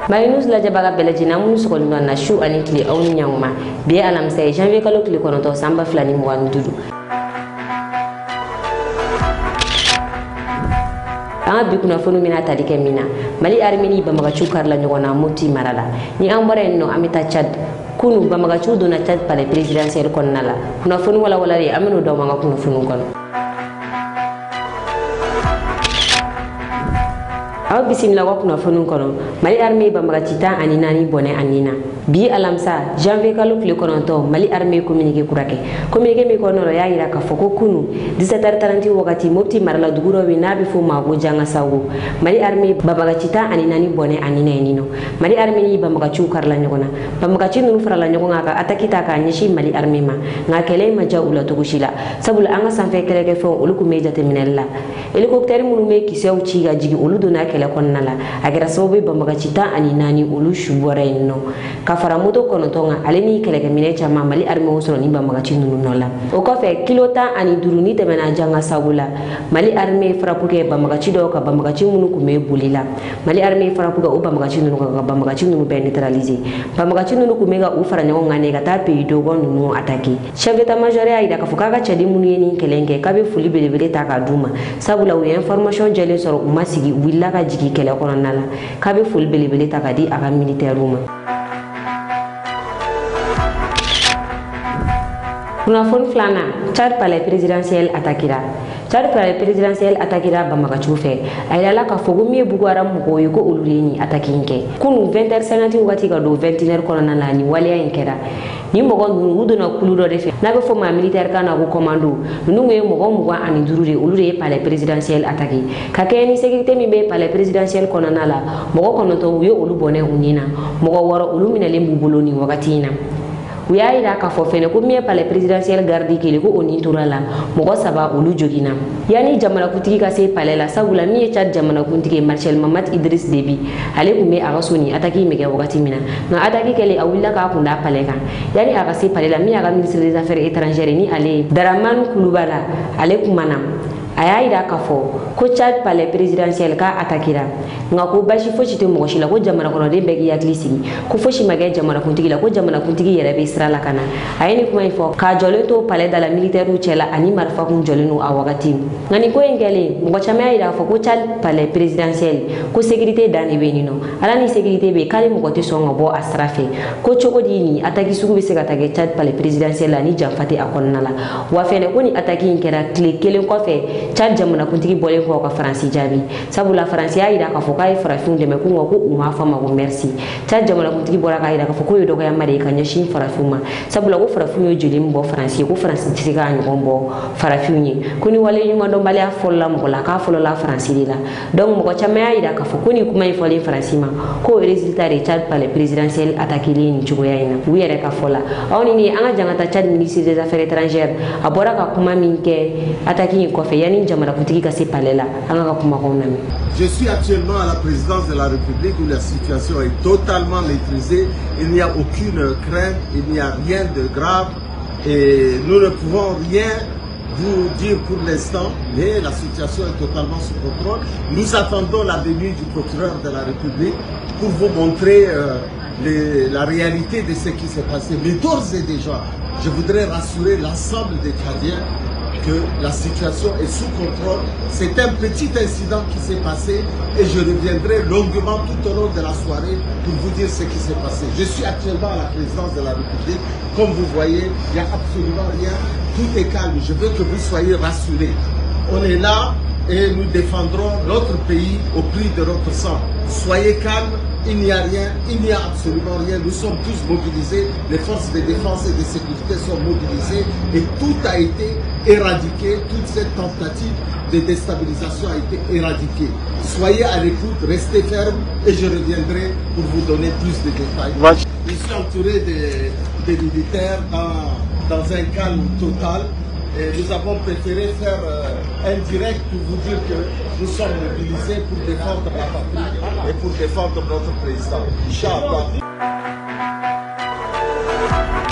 Marinus la jabaga belajina mun sokol non na shu ani kli awni nyanguma bi alam say janvier kalo kli kono to samba flani mo wan dudu anga bi kuna fonu mina tadi ke mina mali armeni ba maga chukar la nyogona moti marala ni ambore no amita chad kunu ba maga chudo na chad pale presidentiel kon nala kuna fonu wala re ameno do manga kuna fonu kon aw bisimila wa kuna fonu kono mali armée bamaga cita ani nani bonne anina bi alamsa janvier kalo kile kononto mali armée communiqué mi kono ya ira ka foko kunu 17h30 wakati mopti marala duguro wi nabi fo ma bo janga sawu mali armée bamaga cita ani nani bonne anina enino mali armée ni bamaga chukar la nyogona bamaga cinu fara la nyogonga ka atakita ka nyishi mali armée ma ngakele ma jaula to kushila sabula anga sanfe keleke fo uluku meja teminella helicopter munu me kisew ci ga jigi uludo na kele konnala agera sobe bamaga cita ani nani ulu shubore no kafara moto kono tonga aleni keleke mine chama mali arme osoro ni bamaga cinu nola o kofe kilota ani duruni temena janga sabula mali arme frapuke bamaga cido ka bamaga cinu kume bulila mali arme frapuka o bamaga cinu ka bamaga cinu be neutraliser bamaga cinu kume ga u fara nyago ngane ga ta pe dogo nunu ataki chef d'état major ya ida ka fuka ga chadi munu yeni kelenge kabe fuli belebele ta ka duma sabula u information jele soro umasigi willa ka jigi kele kono nala kabe fuli belebele ta ka di aga militaire ruma kuna fon flana Chad palais présidentiel attaquera Chad palais présidentiel attaquera bamaga chufe ayala ka fogo mi bugwara mugo yugo ulureni attaquinke kunu 20h50 wati ga do 21h kono nala ni waliya inkera ni mogo ngudo na kuludo refe na be fo ma militaire kana ko commando nungu mogo mugo ani durure ulure palais présidentiel attaqué ka keni sécurité mi be palais présidentiel kono nala mogo kono to yo ulu bone unina mogo woro ulu minale mbuloni wakati na uya ira ka fo fene ko mi palais présidentiel gardi kele ko oni turala mogo saba ulu jogina yani jamana kutigi ka se palais la sabula mi Chad jamana kutigi Marshal Mamad Idriss Déby ale kume aga soni ataki mege wakati mina na ataki kele awilla ka kunda palais kan yani aga se palais la mi aga ministre des affaires étrangères ni ale Daraman Kulubala ale kumana aya ira ka fo ko Chad palais présidentiel ka atakira ngako bashi foshi te mogoshi la ko jamana kono de begi yakli sigi ko foshi mage jamana kuntigi la ko jamana kuntigi yere be israla kana ayini kuma ifo ka joleto palais de la militaire u chela ani marfa kun jolenu awagati ngani ko engele mogo chama ira fo ko Chad palais présidentiel ko sécurité dani benino ala ni sécurité be kali mogo te songo bo asrafe ko chokodi ni ataki sugu be se ka tage Chad palais présidentiel la ni jamfate akonnala wa fene ko ni ataki inkera kle kelen ko fe Chad jamana kuntigi bole ko ka France jabi sabula France ya ida ka fo kai farafin de meku ko uma fama ko merci Chad jamana kuntigi bora ka ida ka fo ko yodo ka yamare ka nyashi farafuma sabula ko farafin yo jeli mbo France ko France tiga nyo mbo farafin kuni wale nyuma do bale afolla mo la ka folo la France dila donc mo ko chama ya ida ka fo kuni kuma ifo le France ma ko résultat de Chad palais présidentiel attaqué ni chugo ya ina wiyere ka fola awni ni anga jangata Chad ministre des affaires étrangères abora ka kuma minke attaqué ko fe yani jamana kuntigi ka se palais la anga ka kuma ko nami. Je suis actuellement à la présidence de la République où la situation est totalement maîtrisée. Il n'y a aucune crainte, il n'y a rien de grave et nous ne pouvons rien vous dire pour l'instant, mais la situation est totalement sous contrôle. Nous attendons la venue du procureur de la République pour vous montrer la réalité de ce qui s'est passé. Mais d'ores et déjà, je voudrais rassurer l'ensemble des Tchadiens que la situation est sous contrôle. C'est un petit incident qui s'est passé et je reviendrai longuement tout au long de la soirée pour vous dire ce qui s'est passé. Je suis actuellement à la présidence de la République. Comme vous voyez, il n'y a absolument rien. Tout est calme. Je veux que vous soyez rassurés. On est là et nous défendrons notre pays au prix de notre sang. Soyez calmes. Il n'y a rien, il n'y a absolument rien. Nous sommes tous mobilisés, les forces de défense et de sécurité sont mobilisées et tout a été éradiqué, toute cette tentative de déstabilisation a été éradiquée. Soyez à l'écoute, restez fermes et je reviendrai pour vous donner plus de détails. Je suis entouré des militaires dans un calme total. Et nous avons préféré faire un direct pour vous dire que nous sommes mobilisés pour défendre la patrie et pour défendre notre président. Inch'Allah.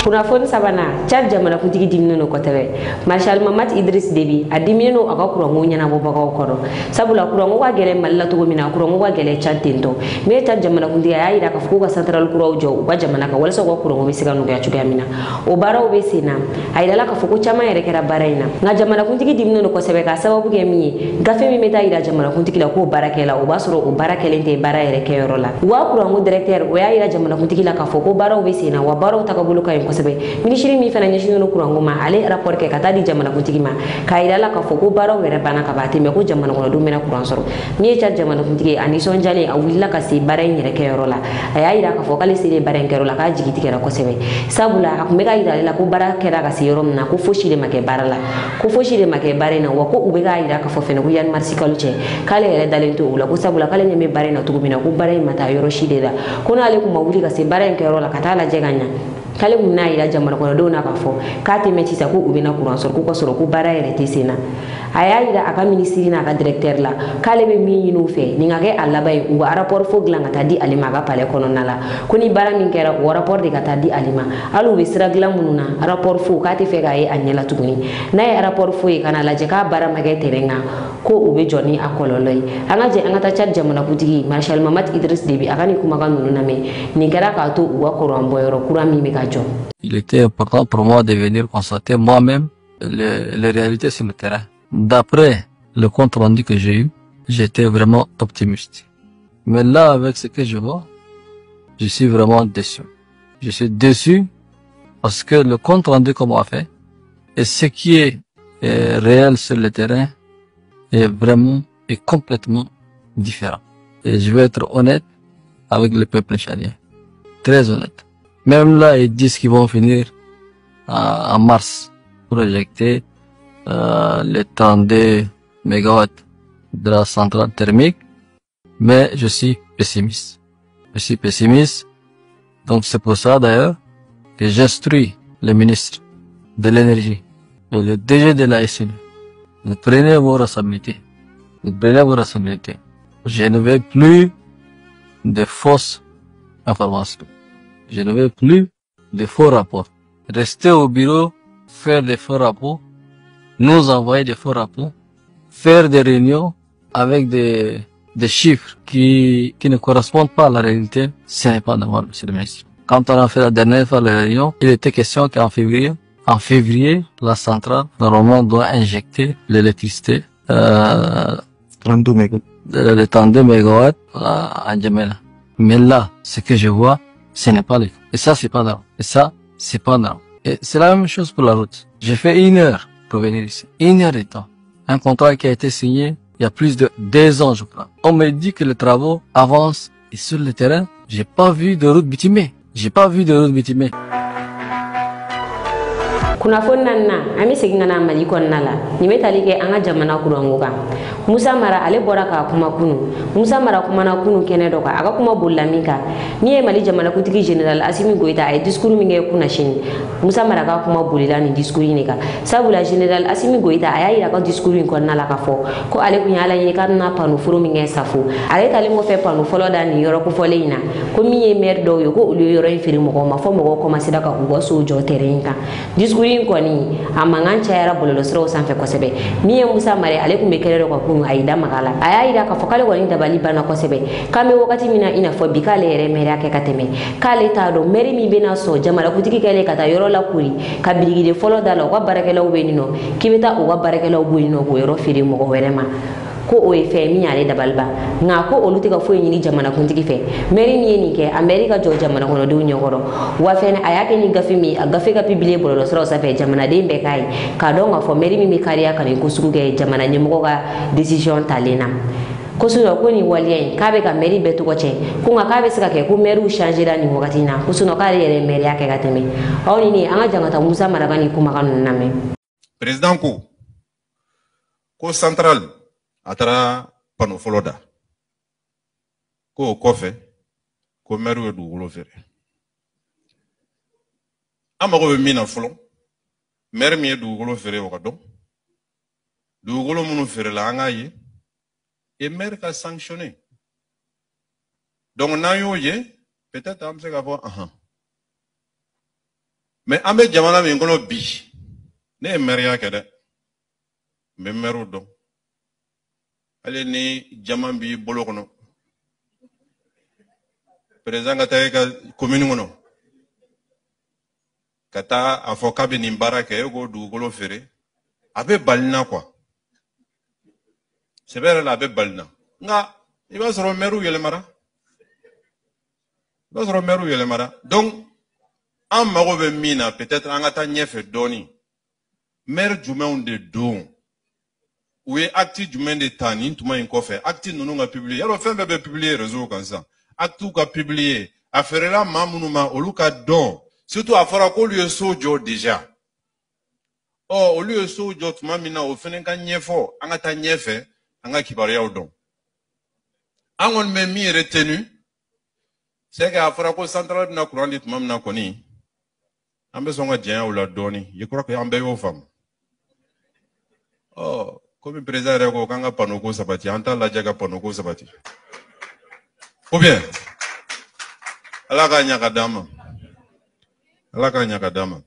Kunafoni sabana Chad jamana kuntigi dimino no kotebe Marshal Mamat Idriss Déby a dimino aga kurango nyana bo bagaw kodo sabula kurango wa gele malla to mina kurango wa gele Chad tento me Chad jamana kuntigi ya ira ka fuko central kuraw jo wa jamana ka wala so ko kurango be siga no ga chuga mina o baraw be sina ayda la ka fuko chama yere kera baraina nga jamana kuntigi dimino no kosebe ka sababu ge mi gafe mi meta ira jamana kuntigi la ko barakela o basoro o barakele te bara yere ke yorola wa kurango directeur o ya ira jamana kuntigi la ka fuko baraw be sina wa baraw takabulu ka ministre mi fana nyesino no kurango ma ale rapport ke kata di jamana kuntigi ma kaira la ka foko baro were bana ka bati me ko jamana ko do mena kuran soro mi cha jamana kuntigi ani sonjale a willa ka si bare nyere ke yorola aya ira ka fokale sire bare ke yorola ka jigiti kera ko sebe sabula ak mega ira la ko bara kera ka si yorom na ko foshile make barala ko foshile make bare na wa ko ubega ira ka fofene ko yan marsi kalche kale ere dalento ula ko sabula kale nyame bare na tugumina ko bare mata yoro shide da ko na ale ko mawuli ka si bare ke yorola kata la jeganya kale munna ira jamana ko do na ka fo kati meti sa ko ubina kuran sor ko soro ko bara ere tesena aya ira aka ministre na ka directeur la kale be mi yinu fe ni ngage alla bay ngo rapport fo glanga tadi alima ga pale kono nala kuni bara min kera o rapport de ka tadi alima alu be sira glamununa rapport fo kati fe ga e anyela tuguni na e rapport fo e kana la je ka bara mage terenga ko ube joni akololoi anga je anga ta chat jamana kutigi Marshal Mamat Idriss Déby aka ni kuma ga nuna me ni kera ka to uwa ko rambo yoro kurami me ka jo. Il était important pour moi de venir constater moi-même les réalités sur le terrain. D'après le compte rendu que j'ai eu, j'étais vraiment optimiste. Mais là, avec ce que je vois, je suis vraiment déçu. Je suis déçu parce que le compte rendu qu'on m'a fait et ce qui est réel sur le terrain est complètement différent. Et je vais être honnête avec le peuple tchadien. Très honnête. Même là, ils disent qu'ils vont finir en mars pour éjecter les 32 mégawatts de la centrale thermique. Mais je suis pessimiste. Je suis pessimiste. Donc c'est pour ça d'ailleurs que j'instruis le ministre de l'énergie et le DG de la SNU. Vous prenez vos responsabilités. Vous prenez vos responsabilités. Je ne veux plus de fausses informations. Je ne veux plus de faux rapports. Rester au bureau, faire des faux rapports, nous envoyer des faux rapports, faire des réunions avec des chiffres qui ne correspondent pas à la réalité, ce n'est pas normal, monsieur le ministre. Quand on a fait la dernière fois la réunion, il était question qu'en février, la centrale, normalement, doit injecter l'électricité, 32 mégawatts. de 32 mégawatts à N'Djamena. Mais là, ce que je vois, ce n'est pas le cas. Et ça, c'est pas normal. Et ça, c'est pas normal. Et c'est la même chose pour la route. J'ai fait 1 heure pour venir ici. 1 heure de temps. Un contrat qui a été signé il y a plus de 2 ans, je crois. On me dit que les travaux avancent. Et sur le terrain, j'ai pas vu de route bitumée. J'ai pas vu de route bitumée. Kuna fonnanna ami segingana mali konnala ni metali ke anga jamana kuranguga Musa Mara ale bora ka kuma kunu Musa Mara kuma na kunu kene doka aga kuma bollamika ni e mali jamana kutigi general Assimi Goita ay discours mi nge kuna shin Musa Mara ka kuma bolila ni discours ni ka sabula general Assimi Goita ay ira ka discours ni konnala ka fo ko ale kunya ala ni kan na panu furu mi nge safu ale tali mo fe panu folo da ni yoro ko foleina ko mi e mer do yo ko ulu yoro infiri mo ko ma fo mo ko ma sidaka ko so jo terenka discours koni amangan chayara bololo sro sanfe kosebe miye Musa Mare ale kumbe kelero kwa kunu aida magala aya ida ka fokale ko ninda bali bana kosebe kame wakati mina ina fo bikale ere mere ake kateme kale tado meri mi bena so jamala kutiki kale kata yoro la kuri kabirigi de folo dala ko barakela ubenino kibeta o barakela ubenino ko yoro firi mo ko werema ko o e fe mi ale dabalba nga ko oluti ka fo nyini jamana kuntigi fe meri ni ni ke America jo jamana kono de nyogoro wa fe na ayake ni gafi mi agafe ka pibile bolo sro sa fe jamana de be kai ka do nga fo meri mi kariya kan ko suge jamana ni mo ga decision talena ko suno ko ni walien ka be ka meri betu ko che ko nga ka be sika ke ko meri u changer da ni wakati na ko suno ka yere meri yake ka teme awni ni anga jangata Musa Mara gani kuma kan name président ko central atara pano foloda ko kofe ko meru e dugolo fere amago be mina folo mer mi e dugolo fere o kado dugolo munu fere la ngaye e mer ka sanctionné donc na yo ye peut-être am se ka fo mais an bɛ jamana min kɔnɔ bi ne ye mɛriya kɛ dɛ n bɛ mɛriw dɔn hali ni jama b'i bolo kɔnɔ président ka taa i ka commune kɔnɔ ka taa a fɔ k'a bɛ nin baara kɛ e k'o dugukolo feere a bɛ bali na quoi sɛbɛ yɛrɛ la a bɛ bali na nka i b'a sɔrɔ mɛriw yɛlɛmara donc an mago bɛ min na peut-être an ka taa ɲɛfɛ dɔɔni maire jumɛnw de don u ye acte jumɛn de ta nin tuma in kɔfɛ acte ninnu ka publier yarɔ fɛn bɛɛ bɛ publier réseau kan sisan acte ka publier a feerela maa minnu ma olu ka dɔn surtout a fɔra k'olu ye so jɔ déjà olu ye so jɔ tuma min na o fɛnɛ ka ɲɛfɔ an ka taa ɲɛfɛ an ka kibaruyaw dɔn an kɔni bɛ min retenu c'est que a fɔra ko centrale bɛna courant di tuma min na kɔni an bɛ sɔn ka jɛnya o la dɔɔni je crois que an bɛɛ y'o faamu komi président yɛrɛ ko k'an ka panneau ko sabati an t'a lajɛ ka panneau ko sabati ou bien ala k'a ɲa ka d'an ma ala k'a ɲa ka d'an ma.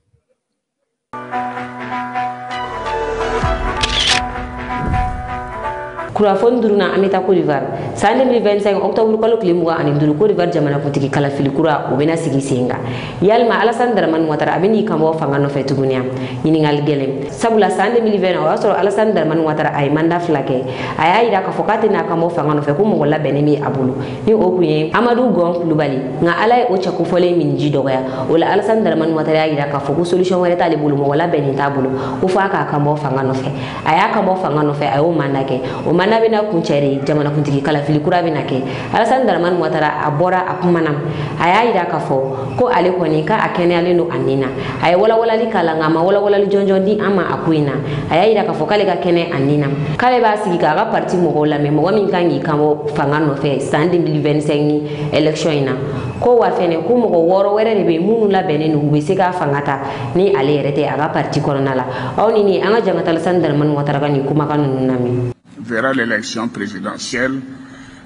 Kurafon duruna amita Côte d'Ivoire san 2025 octobre kalo kile muga ani duru Côte d'Ivoire jamana kuntigi kala fili kura o bena sigi senga yalma Alassane Dramane Ouattara abeni kamo fanga no fe tugunia yiningal gelem sabula san 2020 o asoro Alassane Dramane Ouattara ay manda flake aya ida ka fokate na kamo fanga no fe ko mo la benemi abulu ni okuye Amadou Gon Coulibaly nga alay o chaku fole min ji dogoya wala Alassane Dramane Ouattara ida ka foku solution wala tali bulu mo wala beni tabulu o fa ka kamo fanga no fe aya kamo fanga no fe ayo mandake o mana bena kuncere jamana kuntigi kala fili kura bena ke Alassane Dramane Ouattara abora akumana aya ida ka fo ko ale koni ka akene ale no anina aya wala wala li kala ngama wala wala li jonjondi ama akuina aya ida ka fo kale ka kene anina kale ba sigi ka ga parti mo gola me mo min kangi kamo fanga no fe san 2025 election ina ko wa fene ko mo woro were be munu la benenu be se ka fangata ni ale rete aga parti corona la awni ni anga jangata Alassane Dramane Ouattara kan ni kuma kanu nami verra l'élection présidentielle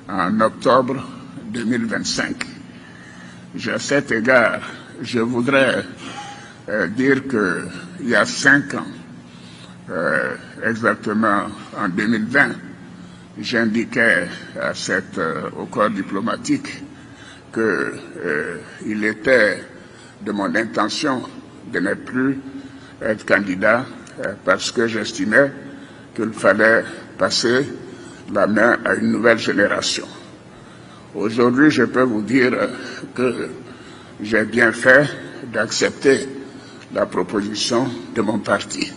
en octobre 2025. À cet égard, je voudrais dire qu'il y a 5 ans, exactement en 2020, j'indiquais au corps diplomatique qu'il était de mon intention de ne plus être candidat parce que j'estimais qu'il fallait passer la main à une nouvelle génération. Aujourd'hui, je peux vous dire que j'ai bien fait d'accepter la proposition de mon parti.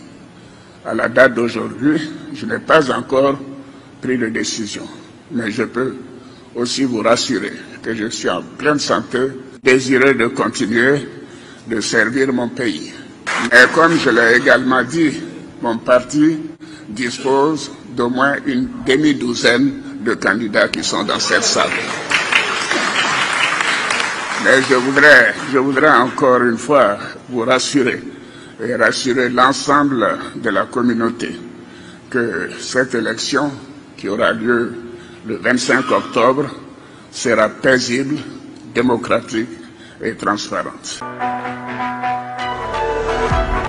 À la date d'aujourd'hui, je n'ai pas encore pris de décision, mais je peux aussi vous rassurer que je suis en pleine santé, désireux de continuer de servir mon pays. Mais comme je l'ai également dit, mon parti dispose d'au moins une demi-douzaine de candidats qui sont dans cette salle. Mais je voudrais encore une fois vous rassurer et rassurer l'ensemble de la communauté que cette élection qui aura lieu le 25 octobre sera paisible, démocratique et transparente.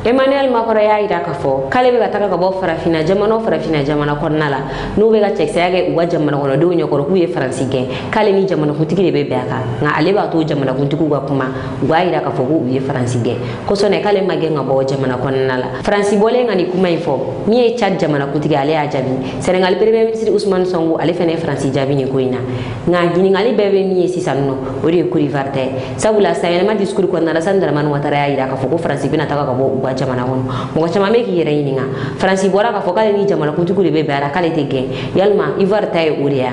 Emmanuel Macron ya ida ka fo kale be gataka ka bo farafina jamana kornala no be ga chexe yage uwa jamana kono do nyokoro ku ye francike kale ni jamana kutigi le be beka nga ale ba to jamana kuntiku ga kuma uwa ida ka fo ku ye francike ko sone kale mage nga bo jamana kornala franci bole nga ni kuma info mi e chat jamana kutigi ale a jabi Senegal premier ministre Ousmane Sonko ale fene franci jabi ni koina nga gini ngali bebe mi e sisanno ori ku rivarte sabula sayelma discours ko na Alassane Dramane Ouattara ya ida ka fo ko franci bina taka ka bo jamana wono mo chama meki yere yininga franci bora ka fokale ni jamana kuntuku le bebe ara kale tege yalma ivar tay uria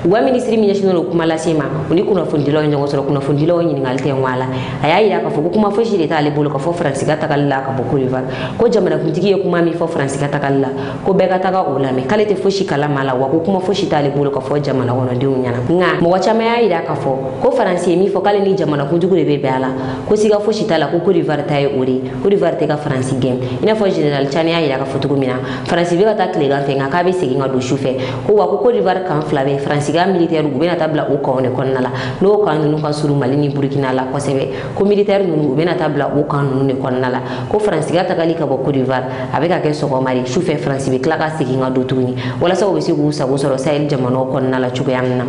wa ministre mi national kuma la sema uni kuna fundilo nyongo soro kuna fundilo yininga alte wala aya ira ka foku kuma foshi le tale bolo ka fo franci gata kala ka boku river ko jamana kuntiki kuma mi fo franci gata kala ko be gata ka ulame kale te foshi kala mala wa ko kuma foshi tale bolo ka fo jamana wono de unyana nga mo chama ya ira ka fo ko franci mi fokale ni jamana kuntuku le bebe ala ko siga foshi tala ko river tay uri ko river te ka France game ina fo général Tchani ira ka foto mina France be ka ta tile gan fe nga ka be segi nga do chauffeur ko wa ko Côte d'Ivoire kan flabe France ga militaire gu bena tabla o kawne konna la no kan nu ka suru Mali ni Burkina la ko sebe ko militaire nu bena tabla o kan nu ne konna la ko France ga ta kali ka bo Côte d'Ivoire avec ka ke so ko mari chauffeur France be kla ka segi nga do tuni wala sa o be segu sa go soro Sahel jamano konna la chugo yamna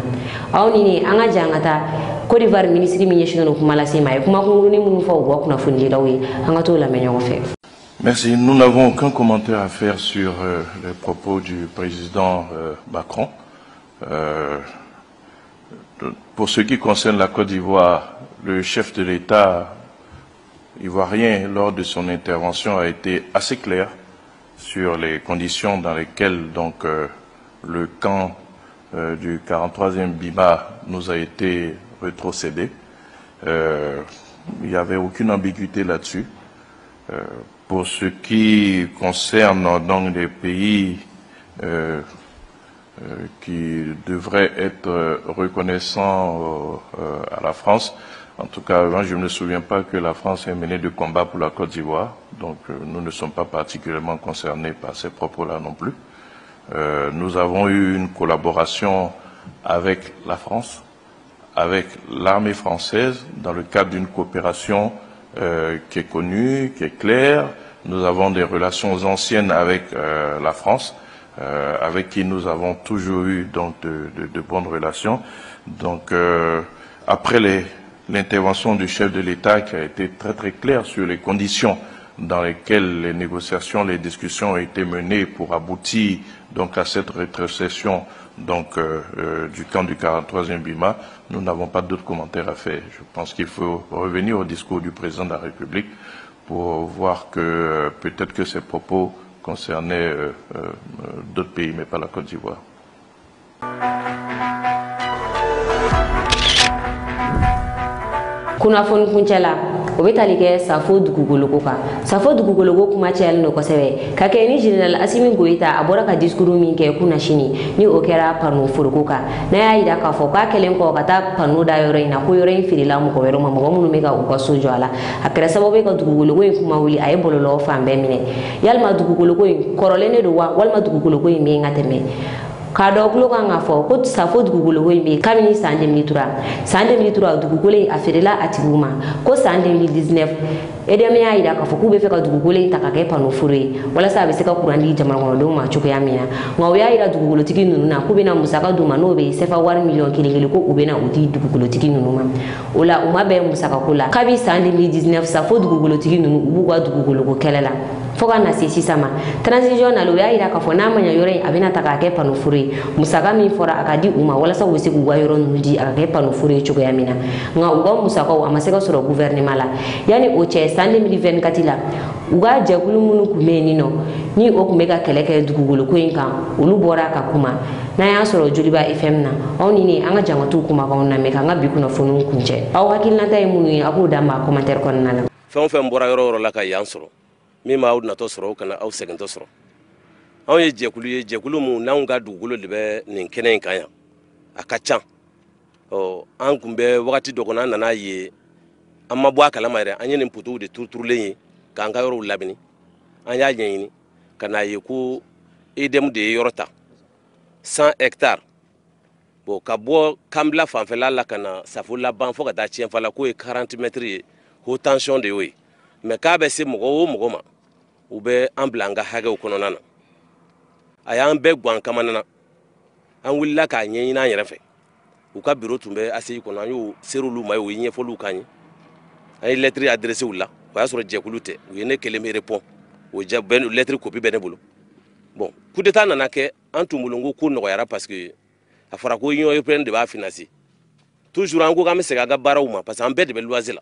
awni ni anga jangata Côte d'Ivoire ministre mi yeshino kuma la sema kuma ko ni mu fo bo kuna fundi lawi anga to la menyo fe. Merci. Nous n'avons aucun commentaire à faire sur les propos du président Macron. Pour ce qui concerne la Côte d'Ivoire, le chef de l'État ivoirien, lors de son intervention, a été assez clair sur les conditions dans lesquelles donc, le camp du 43e BIMA nous a été rétrocédé. Il n'y avait aucune ambiguïté là-dessus. Pour ce qui concerne donc les pays qui devraient être reconnaissants à la France, en tout cas, moi, je ne me souviens pas que la France ait mené de combat pour la Côte d'Ivoire, donc nous ne sommes pas particulièrement concernés par ces propos-là non plus. Nous avons eu une collaboration avec la France, avec l'armée française, dans le cadre d'une coopération qui est connue, qui est claire. Nous avons des relations anciennes avec la France, avec qui nous avons toujours eu donc de bonnes relations. Donc après l'intervention du chef de l'État qui a été très très claire sur les conditions dans lesquelles les négociations, les discussions ont été menées pour aboutir donc à cette rétrocession donc du camp du 43e BIMA, nous n'avons pas d'autres commentaires à faire. Je pense qu'il faut revenir au discours du président de la République pour voir que peut-être que ces propos concernaient d'autres pays, mais pas la Côte d'Ivoire. Kunafon kunchala obetali ke safo dugugologo ka safo dugugologo kuma chel no kosebe ka ke ni general Assimi Goïta abora ka diskuru min ke kuna shini ni okera panu furuko ka na ya ida ka fo ka kelen ko kata panu da yoro ina ko yoro infirila mu ko wero mo munu mega ko sojo ala akere sababu ka dugugologo kuma wuli ay bololo fambe mine yalma dugugologo korolene do wa walma dugugologo mi ngateme ka doglo nga fo ko safo dugugologo mi kamini sande militura dugugole afirila atiguma ko sande 2019 edeme ya ida ka fo ku be fe ka dugugole ta ka ke pano fure wala sa be se ka kurandi jamal ngono do ma chuko ya mina ngaw ya ida dugugolo tigi nunu na ku be na musaka do ma no be sefa 1 million kilingeli ko ube na udi dugugolo tigi nunu ma ola uma be musaka kula kabi sande 2019 safo dugugolo tigi nunu ubu kwa dugugolo ko kelela foka na sisi sama transition na lo ya ida ka fo na manya yore abina ta ka ke pano fure musaka mi fora akadi uma wala sa wese gugwa yoro nudi akake pano fure chuko ya mina nga uga musaka wa amaseka soro gouvernement la yani oche sande 2024 la uga jagulu munu kumeni no ni okumeka keleke dugugulu ko inka ulu bora ka kuma na ya soro Joliba FM na oni ni anga jangatu kuma ka onna meka nga bikuna fonu kunje aw hakilna tay munu aku dama commentaire kon na la fem bora yoro la ka yansoro mi ma awdna to soro kana aw segen to soro aw ye jekulu mu nan ga dugugolo de be nin kenen kan akacha o an kumbe wakati dogona nana ye amma bo akala mayre anye nin putu de turturlen kan ga yoro labini anya yeni kana ye ku idem de yorota 100 hectares bo kabo kambla fanfela la kana safula ban fo kata chien fala ko 40 mètres haute tension de oui mais ka be se mogo ma ube amblanga hage ukono nana ayan be gwan kamanana an willa ka nyen na yere fe u ka bureau tumbe asei kono ayo serulu mayo yin folu kanyi ay lettre adressé wala wa soro jekulute u yene keleme répond o ben lettre copie benebulu bon coup d'état nana ke antumulungu ko no yara parce que afara ko yin européen de ba financer toujours an ko kam se ga barawuma parce que an be de loisir la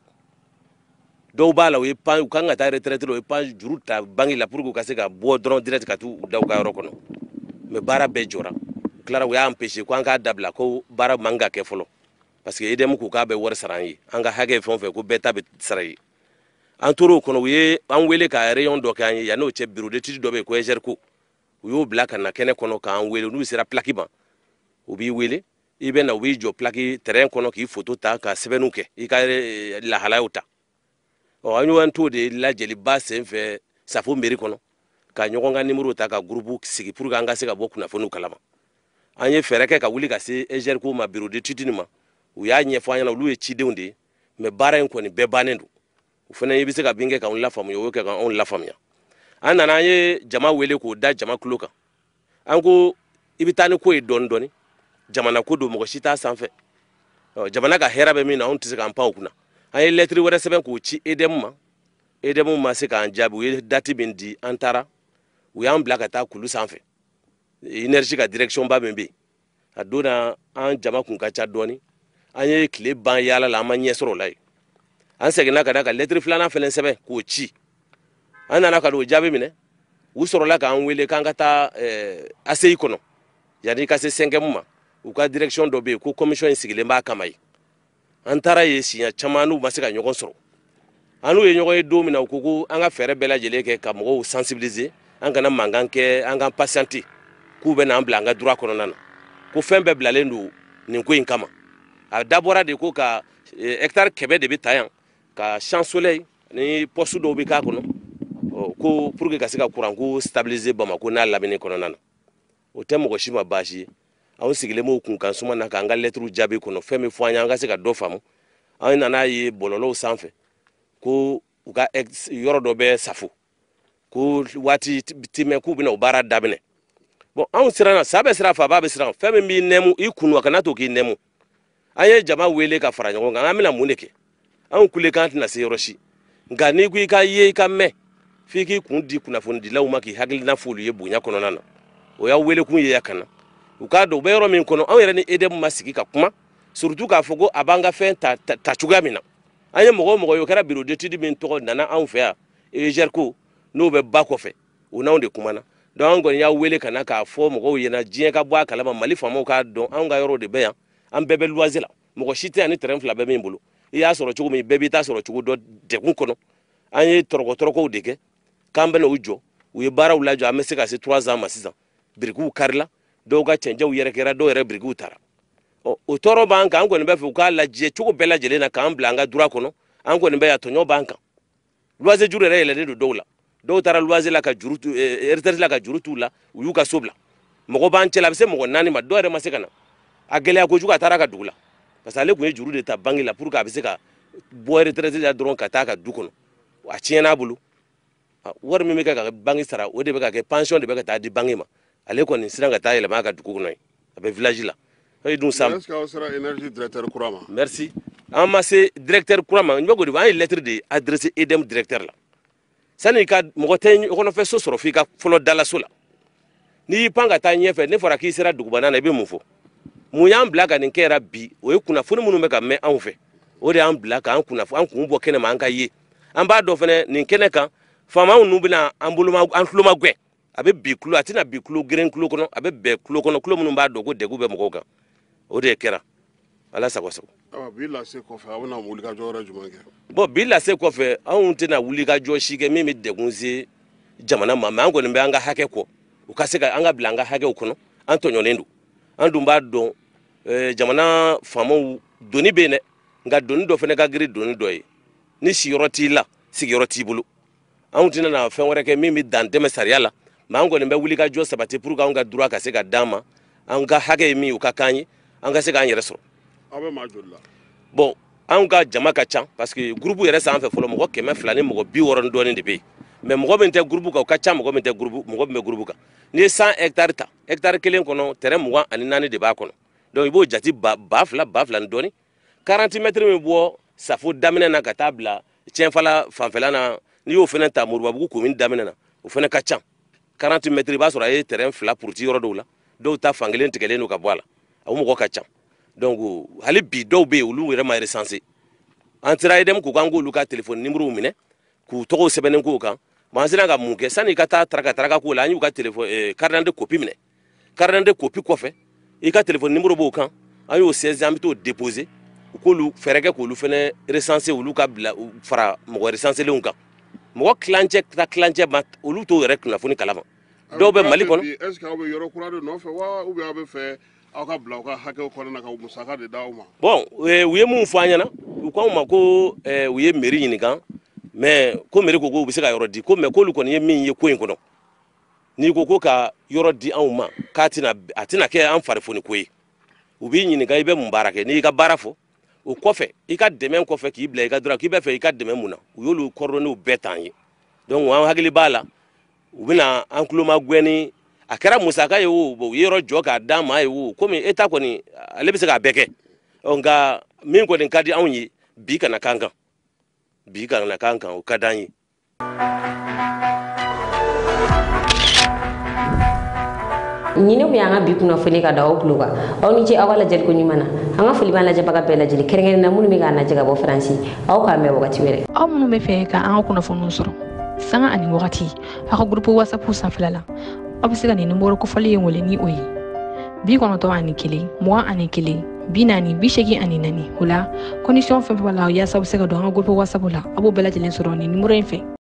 do bala we pan u kanga ta retraite lo pan juruta bangi la pour ko kase ka bo dron direct ka tu daw ka yoro kono me bara be jora clara we empêcher ko anga dabla ko bara manga ke folo parce que edem ko ka be wor saranyi anga hage fon fe ko beta be sarai antoro kono we an wele ka rayon do kan ya no che bureau d'étude do be ko ejer ko yo black na kene kono ka an wele nu sera plaki ban ubi wele ibe na we jo plaki terrain kono ki photo ta ka sebenu ke i ka la halayuta an y'o to de lajɛli ba sen fɛ safo mairie kɔnɔ ka ɲɔgɔn ka numéro ta ka groupe sigi pour que an ka se ka bɔ kunnafoniw kalama an ye fɛɛrɛ kɛ ka wuli ka se EGR ko ma bureau d'étude ma u y'a ɲɛfɔ an ɲɛna olu ye cidenw de ye mais baara in kɔni bɛɛ bannen don u fana i bɛ se ka bin kɛ k'anw lafaamuya o y'o kɛ k'anw lafaamuya an nana an ye jama wele k'o da jama tulo kan an ko i bɛ taa ni ko ye dɔɔni dɔɔni jamana ko don mɔgɔ si t'a sanfɛ jamana ka hɛrɛ bɛ min na anw tɛ se k'an pan o kunna an ye lettre wɛrɛ sɛbɛn k'o ci EDM ma EDM ma se k'an jaabi u ye date min di an taara u y'an bila ka taa kulu sanfɛ énergie ka direction ba min bɛ yen a don na an jama kun ka ca dɔɔni an ye tile ban yaala la an ma ɲɛ sɔrɔ o la yen an seginna ka da ka lettre filanan fɛnɛ sɛbɛn k'o ci an nana ka o jaabi minɛ u sɔrɔla k'an wele k'an ka taa ACI kɔnɔ yanni ka se 5e ma u ka direction dɔ bɛ yen ko commission in sigilen b'a kama yen an taara yen siɲɛ caman n'u ma se ka ɲɔgɔn sɔrɔ an n'u ye ɲɔgɔn ye don min na u ko an ka fɛɛrɛ bɛɛ lajɛlen kɛ ka mɔgɔw sensibiliser an kana mankan kɛ an ka patienter k'u bɛ n'an bila an ka droit kɔnɔna na ko fɛn bɛɛ bilalen don nin ko in kama a dabɔra de ko ka hectare 100 de bɛ ta yan ka champ soleil ni poste dɔw bɛ k'a kɔnɔ ko pour que ka se ka courant ko stabiliser Bamako n'a lamini kɔnɔna na o tɛ mɔgɔ si ma baasi ye anw sigilen m'o kunkan suma na k'an ka lettre jaabi kɔnɔ fɛn min fɔ an ye an ka se ka dɔ faamu an nana ye bɔlɔlɔw sanfɛ ko u ka yɔrɔ dɔ bɛ safo ko waati timɛ k'u bɛna o baara daminɛ bon anw siranna sa bɛ siran faba bɛ siran fɛn min b'i nɛmu i kunu a kana to k'i nɛmu an ye jama wele ka fara ɲɔgɔn kan an bɛna mun de kɛ anw kulekan tɛna se yɔrɔ si nka n'i ko i ka ye i ka mɛn f'i k'i kun di kunnafonidilaw ma k'i hakilina f'olu ye bonya kɔnɔna na o y'aw wele kun ye ya kana u k'a dɔn u bɛ yɔrɔ min kɔnɔ anw yɛrɛ ni EDM ma sigi ka kuma surtout k'a fɔ ko a b'an ka fɛn ta cogoya min na an ye mɔgɔ o mɔgɔ ye o kɛra bureau d'étude min tɔgɔ nana anw fɛ yan EGR ko n'o bɛ ba kɔfɛ o n'anw de kumana donc an kɔni y'a wele ka na k'a fɔ mɔgɔw ɲɛna diɲɛ ka bɔ a kalama Mali faamaw k'a dɔn anw ka yɔrɔ de bɛ yan an bɛɛ bɛ loyer la mɔgɔ si tɛ yan ni terrain fila bɛɛ min bolo i y'a sɔrɔ cogo min bɛɛ b'i ta sɔrɔ cogo dɔ degun kɔnɔ an ye tɔrɔkɔtɔrɔkɔw de kɛ k'an bɛna u jɔ u ye baaraw lajɔ an bɛ se ka se 3 ans ma sisan birikiw karila dɔw ka cɛncɛnw yɛrɛkɛra dɔw yɛrɛ birikiw taara o tɔɔrɔ b'an kan an kɔni bɛ fɛ u k'a lajɛ cogo bɛɛ lajɛlen na k'an bila an ka droit kɔnɔ an kɔni bɛ yan tɔɲɔ b'an kan loyer juru yɛrɛ yɛlɛnnen don dɔw la dɔw taara loyer la ka juru retraite la ka juru t'u la u y'u ka so bila mɔgɔ b'an cɛla a bɛ se mɔgɔ 4 ma dɔw yɛrɛ ma se ka na a gɛlɛya kojugu a taara ka dugu la parce que ale tun ye juru de ta banque la pour que a bɛ se ka bɔ retraite la dɔrɔn ka taa ka du kɔnɔ a tiɲɛna a bolo wari min bɛ kɛ ka banque sara o de bɛ ka kɛ pension de bɛ ka taa di banque ma ale kɔni siran ka taa yɛlɛma a ka dugu kɔnɔ yen a bɛ village la est-ce que aw sera énergie directeur kura ma merci an ma se directeur kura ma n bɛ k'o de fɔ an ye lettre de adressé EDM directeur la sani ka mɔgɔ tɛ kɔnɔfɛ so sɔrɔ f'i ka fɔlɔ dala so la n'i y'i pan ka taa ɲɛfɛ ne fɔra k'i sera dugubana na i bɛ mun fɔ mun y'an bila ka nin kɛ yɛrɛ bi o ye kunnafoni minnu bɛ ka mɛn anw fɛ o de y'an bila k'an kunnafoni an kun bɔ kɛnɛ ma an ka ye an b'a dɔn fɛnɛ nin kɛnɛ kan faamaw ninnu bɛna an tulo ma gɛn a bɛ bi kulo a tɛna bi kulo geren kulo kɔnɔ a bɛ bɛn kulo kɔnɔ kulo minnu b'a dɔn ko degun bɛ mɔgɔw kan o de kɛra ala sago sago. bi lase kɔfɛ aw bɛna wulikajɔ wɛrɛ jumɛn kɛ. bon bi lase kɔfɛ anw tɛna wulikajɔ si kɛ min bɛ degun se jamana ma mais an kɔni bɛ an ka hakɛ kɔ u ka se ka an ka bila an ka hakɛw kɔnɔ an tɔɲɔlen don an dun b'a dɔn jamana faamaw doni bɛ yen dɛ nka doni dɔ fana ka girin doni dɔ ye ni siyɔrɔ t'i la sigiyɔrɔ t'i bolo anw tɛna na fɛn wɛrɛ kɛ min bɛ dan tɛmɛ sariya la mais an kɔni bɛ wulikajɔ sabati pour que anw ka droit ka se ka d'an ma an ka hakɛ ye min u ka k'an ye an ka se k'an yɛrɛ sɔrɔ. aw bɛ maa joli la. bon anw ka jama ka ca parce que groupe yɛrɛ sanfɛ fɔlɔ mɔgɔ 200 ni mɔgɔ 60 dɔɔnin de bɛ yen mais mɔgɔ min tɛ groupe kan o ka ca mɔgɔ min bɛ groupe kan n'i ye 100 hectares ta hectare kelen kɔnɔ terrain 24 de b'a kɔnɔ donc i b'o jate ba 2 ni dɔɔnin 40 mètres min bɔ safo daminɛ na ka taa bila tiɲɛfala fanfɛla na n'i y'o fana ta Moribabugu commune daminɛ na o fana ka ca 40 mètres i b'a sɔrɔ a ye terrain 2 puruti yɔrɔ dɔw la dɔw ta fankelen tigɛlen don ka bɔ a la o mɔgɔ ka ca donc hali bi dɔw bɛ yen olu yɛrɛ ma recensé an sera EDM ko k'an k'olu ka téléphone numéro minɛ k'u tɔgɔw sɛbɛnnen k'o kan mais an sera ka mun kɛ sani i ka taa taraka k'o la an y'u ka téléphone carte d'identité copie minɛ carte d'identité copie kɔfɛ i ka téléphone numéro b'o kan an y'o saisie an bɛ t'o déposer u k'olu fɛɛrɛ kɛ k'olu fɛnɛ recensé olu ka bila fara mɔgɔ recensé lenw kan mɔgɔ kilancɛ ma olu t'o yɛrɛ kunnafoni kalama dɔw bɛ Mali kɔnɔ. est-ce que aw bɛ yɔrɔ kura de nɔfɛ wa ou bien aw bɛ fɛ aw ka bila aw ka hakɛw kɔnɔna ka musaka de d'aw ma. bon u ye mun fɔ an ɲɛna u k'anw ma ko u ye mairie ɲininka mais ko mere ko go bi se ka yoro di ko me ko lu ko ni min ye ko en kono ni ko ka yoro di an ma ka atina ke an farifoni ko yi u bi nyini ga ibe mubarake ni ka barafo o kofe I ka deme kofe ki bla I ka dura ki be fe I ka deme muna u yolu koroni u betanye donc wa hagili bala u bina an kuluma gweni akara musaka ye wo yoro joka dama ye wo komi eta ko ni ale bi se ka beke onga min ko den kadi an yi bi kana kankan o kadanyi ñine bu yanga bi kuna fini ka dawo pluga aw ni ci awala jël ko ñumana anga fuli ban la jabaga bela jël kerengene na munu mi ga na jaga bo franci aw ka me wakati wéré aw munu me fe ka anga kuna fonu soro sanga ani wakati aka groupe whatsapp san filala aw bi se ga ni numéro ko fali ngole ni oyi bi kono to ani kili moi ani kili binani bishegi ani nani hula condition fe wala ya sabu se ga do anga groupe whatsapp la abo bela jël soro ni numéro en fe